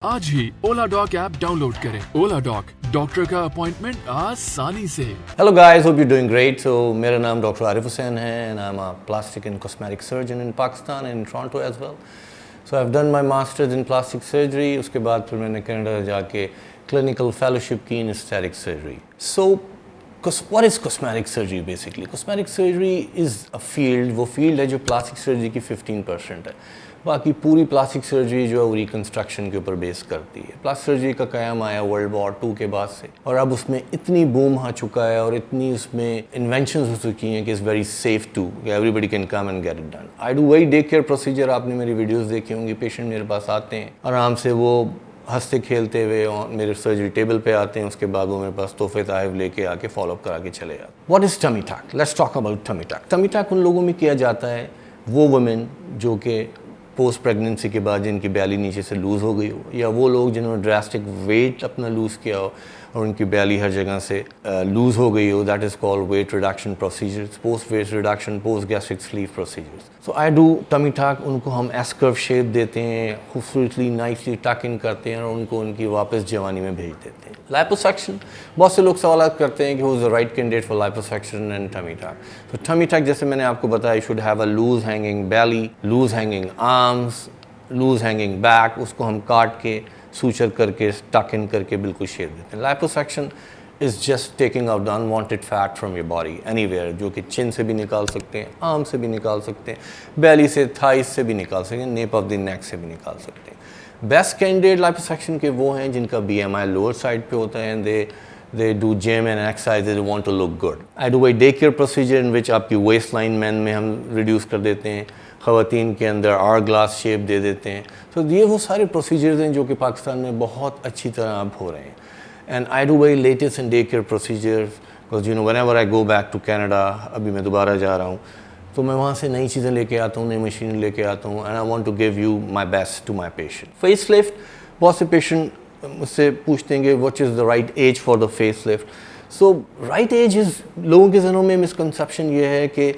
आज ही ओला dock app download करें। ओला dock, doctor का अपॉइंटमेंट आसानी से। Hello guys, hope you're doing great. So मेरा नाम डॉक्टर आरिफ हुसैन है and I'm a plastic and cosmetic surgeon in Pakistan and in Toronto as well. So I've done my masters in plastic surgery. उसके बाद फिर मैंने Canada जाके clinical fellowship की in aesthetic surgery. So what is cosmetic surgery basically? Cosmetic surgery is a field, वो field है जो plastic surgery की 15% है। बाकी पूरी प्लास्टिक सर्जरी जो है वो रिकन्स्ट्रक्शन के ऊपर बेस करती है। प्लास्टिक सर्जरी का क़याम आया वर्ल्ड वॉर 2 के बाद से, और अब उसमें इतनी बूम आ चुका है और इतनी उसमें इन्वेंशंस हो चुकी हैं कि it's very safe to, everybody can come and get it done. I do very day care procedure. आपने मेरी वीडियोस देखी होंगी। पेशेंट मेरे पास आते हैं आराम से, वो हंसते खेलते हुए मेरे सर्जरी टेबल पे आते हैं। उसके बाद वो मेरे पास तोहफे तहफ़ लेके आके फॉलोअप करा के चले जाते हैं। What is tummy tuck? Let's talk about tummy tuck. Tummy tuck उन लोगों में किया जाता है, वो वुमेन जो कि पोस्ट प्रेगनेंसी के बाद जिनकी बैली नीचे से लूज़ हो गई हो, या वो लोग जिन्होंने ड्रास्टिक वेट अपना लूज़ किया हो और उनकी बैली हर जगह से लूज़ हो गई हो। That is called weight reduction procedures, post weight reduction, post gastric sleeve procedures. So I do tummy tuck. उनको हम एस कर्व शेप देते हैं, खूबसूरतली नाइसली टक इन करते हैं और उनको उनकी वापस जवानी में भेज देते हैं। लाइपोसक्शन, बहुत से लोग सवाल करते हैं कि who is the right candidate for liposuction and tummy tuck. तो टमी टक जैसे मैंने आपको बताया, you should have a loose hanging belly, loose hanging arms, loose hanging back. उसको हम काट के सूचर करके टक इन करके बिल्कुल शेप देते हैं। Liposuction is just taking out the unwanted fat from your body anywhere, जो कि चिन से भी निकाल सकते हैं, आर्म से भी निकाल सकते हैं, बैली से, थाइस से भी निकाल सकते हैं, नेप ऑफ द नेक से भी निकाल सकते हैं। बेस्ट कैंडिडेट लाइपोसक्शन के वो हैं जिनका BMI लोअर साइड पे होता है and they do gym and exercises, they want to look good. I do a day care procedure in which आपकी waist line men में हम reduce कर देते हैं, ख़वातीन के अंदर आवर ग्लास शेप दे देते हैं। तो ये वो सारे प्रोसीजर्स हैं जो कि पाकिस्तान में बहुत अच्छी तरह अब हो रहे हैं। And I do very latest in day care procedures because you know whenever I go back to Canada, अभी मैं दोबारा जा रहा हूँ, तो मैं वहाँ से नई चीज़ें लेके आता हूँ, नई मशीन लेके आता हूँ and I want to give you my best to my patient. Face lift, बहुत से पेशेंट मुझसे पूछते हैं कि what is the right age for the face lift. So right age is, लोगों के जहनों में मिसकंसेप्शन ये है कि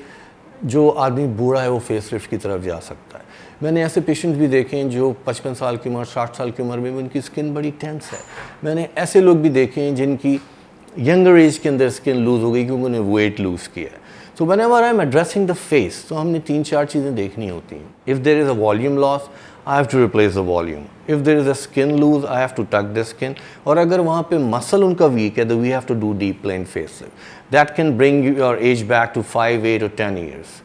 जो आदमी बूढ़ा है वो फेस लिफ्ट की तरफ जा सकता है। मैंने ऐसे पेशेंट्स भी देखे हैं जो 55 साल की उम्र, 60 साल की उम्र में उनकी स्किन बड़ी टेंस है। मैंने ऐसे लोग भी देखे हैं जिनकी यंगर एज के अंदर स्किन लूज़ हो गई क्योंकि उन्होंने वेट लूज़ किया है। So whenever I am addressing the face, तो हमने 3-4 चीज़ें देखनी होती हैं। If there is a volume loss, I have to replace the volume. If there is a skin loose, I have to tuck the skin. और अगर वहाँ पे मसल उनका वीक है, तो we have to do deep plane facelift. That can bring your age back to 5, 8 or 10 years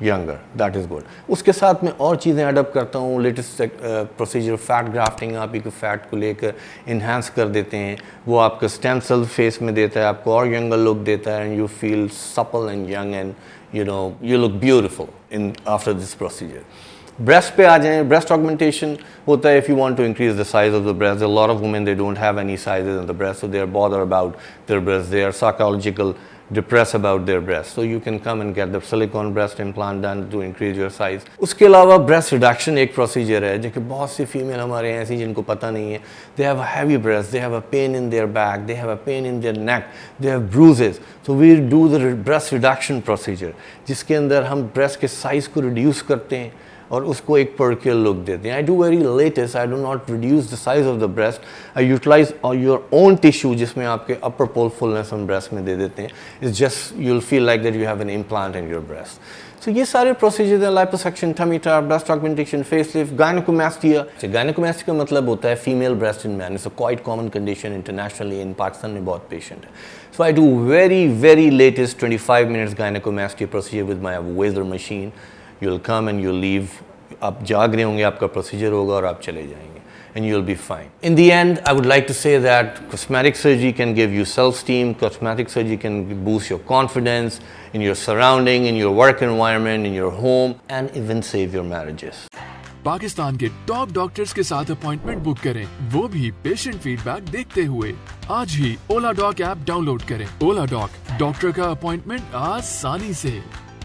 younger. That is good. उसके साथ मैं और चीज़ें अडॉप्ट करता हूँ। लेटेस्ट प्रोसीजर फैट ग्राफ्टिंग, आप एक फैट को लेकर इन्हांस कर देते हैं, वो आपका स्टेम सेल फेस में देता है, आपको और यंगर लुक देता है and you feel supple and young and you know you look beautiful in after this procedure. Breast पे आ जाएं। ब्रेस्ट ऑगमेंटेशन होता है if you want to increase the size of the breast. A lot of women they don't have any sizes in the breast, so they are bother about their breast, they are psychological depress about their breast, so you can come and get the silicone breast implant done to increase your size. उसके अलावा breast reduction एक procedure है जो कि बहुत सी female हमारे हैं ऐसी जिनको पता नहीं है। They have a heavy breast, they have a pain in their back, they have a pain in their neck, they have bruises. So we do the breast reduction procedure, जिसके अंदर हम ब्रेस्ट के साइज को reduce करते हैं और उसको एक पर्कियल लुक देते हैं। I do very latest, I do not reduce the size of the breast, I utilize your own tissue जिसमें आपके अपर पोल फुलनेस हम ब्रेस्ट में दे देते हैं। It's just you will feel like that you have an implant in your breast. So ये सारे procedure हैं, liposuction, tummy tuck, breast augmentation, face lift, gynecomastia। gynecomastia का मतलब होता है female breast in man. It's a quite common condition internationally, in Pakistan में बहुत patient है। So I do very latest 25 minutes gynecomastia procedure with my Vaser machine. You'll come and you'll leave. आप जाग रहे होंगे, आपका प्रोसीजर होगा और आप चले जाएंगे and you'll be fine. In the end, I would like to say that cosmetic surgery can give you self-esteem. Cosmetic surgery can boost your confidence in your surrounding, in your work environment, in your home, and even save your marriages. Pakistan के top doctors के साथ appointment book करें, वो भी patient feedback देखते हुए। आज ही ओला dock app download करें। ओला डॉक, डॉक्टर का अपॉइंटमेंट आसानी से।